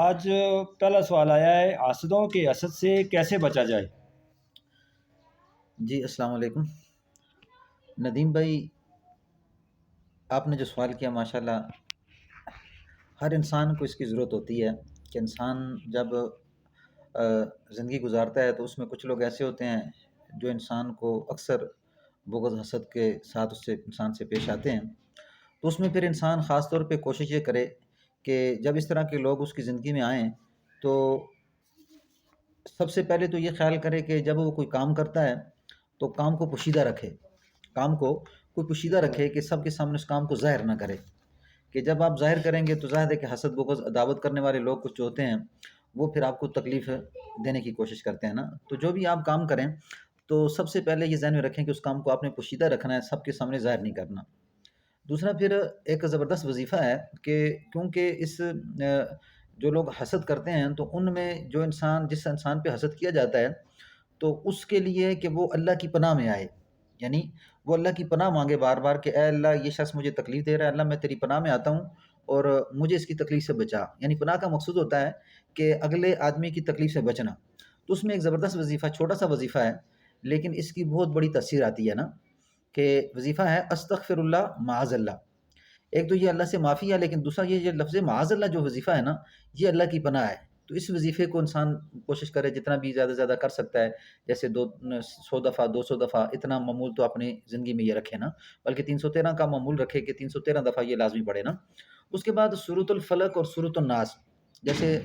آج پہلا سوال آیا ہے، حاسدوں کے حسد سے کیسے بچا جائے؟ جی السلام علیکم ندیم بھائی، آپ نے جو سوال کیا ماشاءاللہ ہر انسان کو اس کی ضرورت ہوتی ہے کہ انسان جب زندگی گزارتا ہے تو اس میں کچھ لوگ ایسے ہوتے ہیں جو انسان کو اکثر بغض حسد کے ساتھ انسان سے پیش آتے ہیں. تو اس میں پھر انسان خاص طور پہ کوشش یہ کرے کہ جب اس طرح کے لوگ اس کی زندگی میں آئیں تو سب سے پہلے تو یہ خیال کرے کہ جب وہ کوئی کام کرتا ہے تو کام کو پوشیدہ رکھے، کام کو کوئی پوشیدہ رکھے کہ سب کے سامنے اس کام کو ظاہر نہ کرے. کہ جب آپ ظاہر کریں گے تو ظاہر ہے کہ حسد بغض عداوت کرنے والے لوگ کچھ ہوتے ہیں، وہ پھر آپ کو تکلیف دینے کی کوشش کرتے ہیں نا. تو جو بھی آپ کام کریں تو سب سے پہلے یہ ذہن میں رکھیں کہ اس کام کو آپ نے پوشیدہ رکھنا ہے، سب کے سامنے ظاہر نہیں کرنا. دوسرا پھر ایک زبردست وظیفہ ہے کہ کیونکہ جو لوگ حسد کرتے ہیں تو ان میں جس انسان پہ حسد کیا جاتا ہے تو اس کے لیے کہ وہ اللہ کی پناہ میں آئے، یعنی وہ اللہ کی پناہ مانگے بار بار کہ اے اللہ یہ شخص مجھے تکلیف دے رہا ہے، اللہ میں تیری پناہ میں آتا ہوں اور مجھے اس کی تکلیف سے بچا. یعنی پناہ کا مقصود ہوتا ہے کہ اگلے آدمی کی تکلیف سے بچنا. تو اس میں ایک زبردست وظیفہ، چھوٹا سا وظیفہ ہے لیکن اس کی بہت بڑی تاثیر آتی ہے نا. کہ وظیفہ ہے استغفر اللہ معاذ اللہ. ایک تو یہ اللہ سے معافی ہے، لیکن دوسرا یہ لفظ معاذ اللہ جو وظیفہ ہے نا، یہ اللہ کی پناہ ہے. تو اس وظیفے کو انسان کوشش کرے جتنا بھی زیادہ زیادہ کر سکتا ہے، جیسے 100 دفعہ 200 دفعہ، اتنا معمول تو اپنی زندگی میں یہ رکھے نا، بلکہ 313 کا معمول رکھے کہ 313 دفعہ یہ لازمی پڑھے نا. اس کے بعد سورۃ الفلق اور سورۃ الناس، جیسے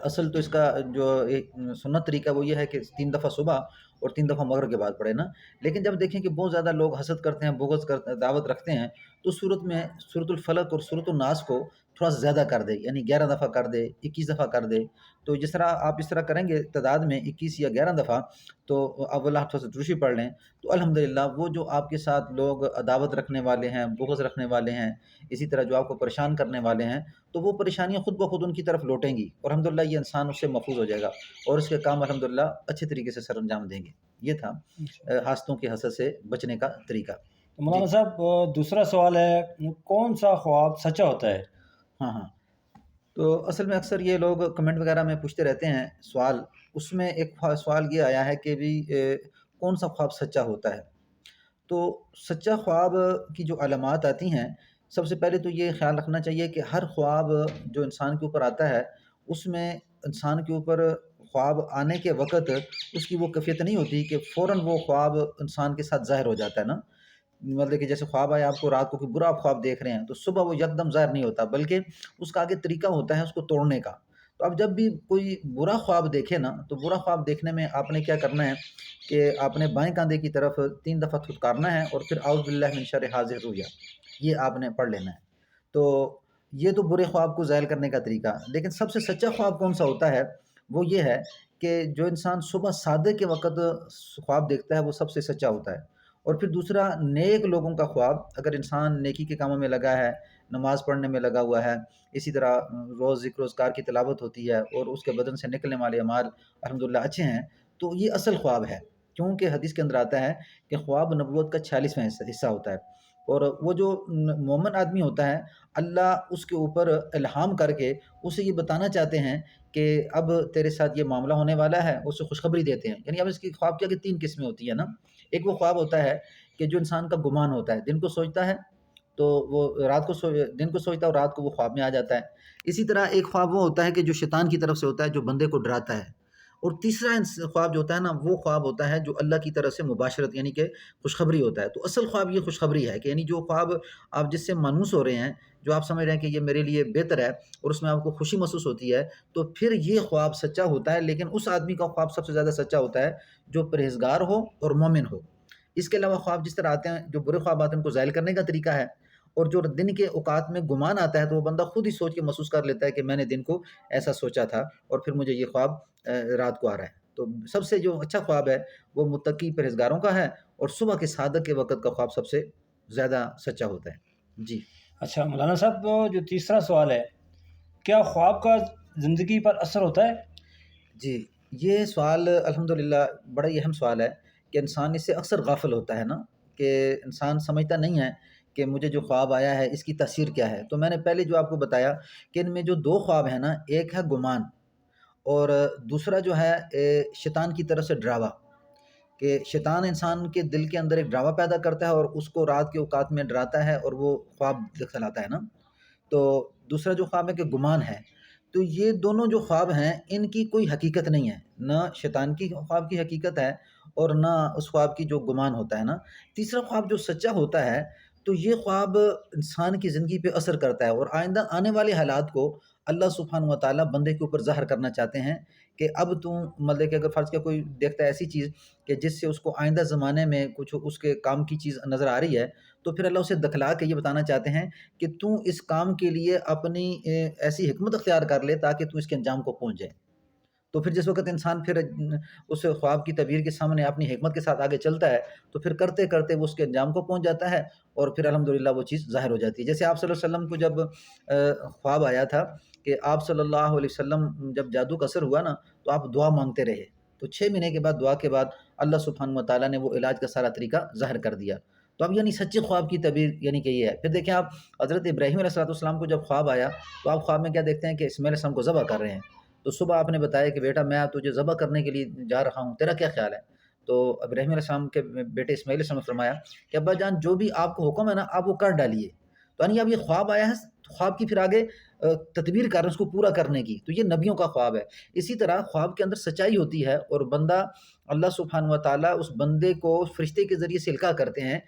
اصل تو اس کا جو ایک سنت طریقہ وہ یہ ہے کہ 3 دفعہ صبح اور 3 دفعہ مغرب کے بعد پڑھے نا. لیکن جب دیکھیں کہ بہت زیادہ لوگ حسد کرتے ہیں، بغض کرتے ہیں، دعوت رکھتے ہیں، تو صورت میں سورۃ الفلق اور سورۃ الناس کو تھوڑا سا زیادہ کر دے، یعنی 11 دفعہ کر دے، 21 دفعہ کر دے. تو جس طرح آپ اس طرح کریں گے تعداد میں 21 یا 11 دفعہ، تو اب اللہ تھوڑا سا دروشی پڑھ لیں تو الحمدللہ وہ جو آپ کے ساتھ لوگ عداوت رکھنے والے ہیں، بغض رکھنے والے ہیں، اسی طرح جو آپ کو پریشان کرنے والے ہیں، تو وہ پریشانیاں خود بخود ان کی طرف لوٹیں گی اور الحمدللہ یہ انسان اس سے محفوظ ہو جائے گا اور اس کے کام الحمدللہ اچھے طریقے سے سر انجام دیں گے. یہ تھا حاسدوں کے حسد سے بچنے کا طریقہ. تو مولانا جی صاحب، دوسرا سوال ہے، کون سا خواب سچا ہوتا ہے؟ ہاں ہاں. تو اصل میں اکثر یہ لوگ کمنٹ وغیرہ میں پوچھتے رہتے ہیں سوال، اس میں ایک سوال یہ آیا ہے کہ بھی کون سا خواب سچا ہوتا ہے. تو سچا خواب کی جو علامات آتی ہیں، سب سے پہلے تو یہ خیال رکھنا چاہیے کہ ہر خواب جو انسان کے اوپر آتا ہے اس میں انسان کے اوپر خواب آنے کے وقت اس کی وہ کیفیت نہیں ہوتی کہ فوراً وہ خواب انسان کے ساتھ ظاہر ہو جاتا ہے نا. مطلب کہ جیسے خواب آیا آپ کو رات کو، کوئی برا خواب دیکھ رہے ہیں تو صبح وہ یکدم ظاہر نہیں ہوتا، بلکہ اس کا آگے طریقہ ہوتا ہے اس کو توڑنے کا. تو اب جب بھی کوئی برا خواب دیکھے نا، تو برا خواب دیکھنے میں آپ نے کیا کرنا ہے کہ آپ نے بائیں کاندھے کی طرف 3 دفعہ تھتکارنا ہے اور پھر اعوذ باللہ من شر حاذر الرؤیا یہ آپ نے پڑھ لینا ہے. تو یہ تو برے خواب کو ظاہر کرنے کا طریقہ. لیکن سب سے سچا خواب کون سا ہوتا ہے؟ وہ یہ ہے کہ جو انسان صبح صادق کے وقت خواب دیکھتا ہے وہ سب سے سچا ہوتا ہے. اور پھر دوسرا، نیک لوگوں کا خواب، اگر انسان نیکی کے کاموں میں لگا ہے، نماز پڑھنے میں لگا ہوا ہے، اسی طرح روز ذکر و اذکار کی تلاوت ہوتی ہے اور اس کے بدن سے نکلنے والے اعمال الحمدللہ اچھے ہیں، تو یہ اصل خواب ہے. کیونکہ حدیث کے اندر آتا ہے کہ خواب نبوت کا 46واں حصہ ہوتا ہے. اور وہ جو مومن آدمی ہوتا ہے، اللہ اس کے اوپر الہام کر کے اسے یہ بتانا چاہتے ہیں کہ اب تیرے ساتھ یہ معاملہ ہونے والا ہے، اسے خوشخبری دیتے ہیں. یعنی اب اس کی خواب کیا کہ 3 قسمیں ہوتی ہیں نا. ایک وہ خواب ہوتا ہے کہ جو انسان کا گمان ہوتا ہے، دن کو سوچتا ہے تو وہ دن کو سوچتا ہے اور رات کو وہ خواب میں آ جاتا ہے. اسی طرح ایک خواب وہ ہوتا ہے کہ جو شیطان کی طرف سے ہوتا ہے، جو بندے کو ڈراتا ہے. اور تیسرا خواب جو ہوتا ہے نا، وہ خواب ہوتا ہے جو اللہ کی طرف سے مباشرت، یعنی کہ خوشخبری ہوتا ہے. تو اصل خواب یہ خوشخبری ہے کہ یعنی جو خواب آپ جس سے مانوس ہو رہے ہیں، جو آپ سمجھ رہے ہیں کہ یہ میرے لیے بہتر ہے اور اس میں آپ کو خوشی محسوس ہوتی ہے، تو پھر یہ خواب سچا ہوتا ہے. لیکن اس آدمی کا خواب سب سے زیادہ سچا ہوتا ہے جو پرہیزگار ہو اور مومن ہو. اس کے علاوہ خواب جس طرح آتے ہیں، جو برے خواب آتے ہیں ان کو ظاہر کرنے کا طریقہ ہے. اور جو دن کے اوقات میں گمان آتا ہے تو وہ بندہ خود ہی سوچ کے محسوس کر لیتا ہے کہ میں نے دن کو ایسا سوچا تھا اور پھر مجھے یہ خواب رات کو آ رہا ہے. تو سب سے جو اچھا خواب ہے وہ متقی پرہیزگاروں کا ہے، اور صبح کے صادق کے وقت کا خواب سب سے زیادہ سچا ہوتا ہے. جی اچھا مولانا صاحب، جو تیسرا سوال ہے، کیا خواب کا زندگی پر اثر ہوتا ہے؟ جی، یہ سوال الحمدللہ بڑا ہی اہم سوال ہے کہ انسان اس سے اکثر غافل ہوتا ہے نا. کہ انسان سمجھتا نہیں ہے کہ مجھے جو خواب آیا ہے اس کی تاثیر کیا ہے، تو میں نے پہلے جو آپ کو بتایا کہ ان میں جو دو خواب ہیں نا، ایک ہے گمان اور دوسرا جو ہے شیطان کی طرف سے ڈراوا، کہ شیطان انسان کے دل کے اندر ایک ڈراوا پیدا کرتا ہے اور اس کو رات کے اوقات میں ڈراتا ہے اور وہ خواب دکھلاتا ہے نا۔ تو دوسرا جو خواب ہے کہ گمان ہے، تو یہ دونوں جو خواب ہیں ان کی کوئی حقیقت نہیں ہے، نہ شیطان کی خواب کی حقیقت ہے اور نہ اس خواب کی جو گمان ہوتا ہے نا۔ تیسرا خواب جو سچا ہوتا ہے تو یہ خواب انسان کی زندگی پہ اثر کرتا ہے اور آئندہ آنے والے حالات کو اللہ سبحانہ و تعالیٰ بندے کے اوپر ظاہر کرنا چاہتے ہیں کہ اب تو مطلب کہ اگر فرض کیا کوئی دیکھتا ہے ایسی چیز کہ جس سے اس کو آئندہ زمانے میں کچھ اس کے کام کی چیز نظر آ رہی ہے، تو پھر اللہ اسے دکھلا کے یہ بتانا چاہتے ہیں کہ تو اس کام کے لیے اپنی ایسی حکمت اختیار کر لے تاکہ تو اس کے انجام کو پہنچ جائے۔ تو پھر جس وقت انسان پھر اس خواب کی تعبیر کے سامنے اپنی حکمت کے ساتھ آگے چلتا ہے تو پھر کرتے کرتے وہ اس کے انجام کو پہنچ جاتا ہے اور پھر الحمدللہ وہ چیز ظاہر ہو جاتی ہے۔ جیسے آپ صلی اللہ علیہ وسلم کو جب خواب آیا تھا کہ آپ صلی اللہ علیہ وسلم جب جادو کا اثر ہوا نا تو آپ دعا مانگتے رہے، تو 6 مہینے کے بعد دعا کے بعد اللہ سبحانہ و تعالیٰ نے وہ علاج کا سارا طریقہ ظاہر کر دیا۔ تو اب یعنی سچے خواب کی تعبیر یعنی کہ یہ ہے۔ پھر دیکھیں آپ حضرت ابراہیم علیہ السلام کو جب خواب آیا تو آپ خواب میں کیا دیکھتے ہیں کہ اسماعیل علیہ السلام کو ذبح کر رہے ہیں، تو صبح آپ نے بتایا کہ بیٹا میں تجھے ذبح کرنے کے لیے جا رہا ہوں، تیرا کیا خیال ہے؟ تو ابراہیم علیہ السلام کے بیٹے اسماعیل علیہ السلام نے فرمایا کہ ابا جان جو بھی آپ کو حکم ہے نا آپ وہ کر ڈالیے۔ تو یعنی اب یہ خواب آیا ہے، خواب کی پھر آگے تدبیر کر رہے ہیں اس کو پورا کرنے کی، تو یہ نبیوں کا خواب ہے۔ اسی طرح خواب کے اندر سچائی ہوتی ہے اور بندہ اللہ سبحانہ و تعالیٰ اس بندے کو فرشتے کے ذریعے سے القاء کرتے ہیں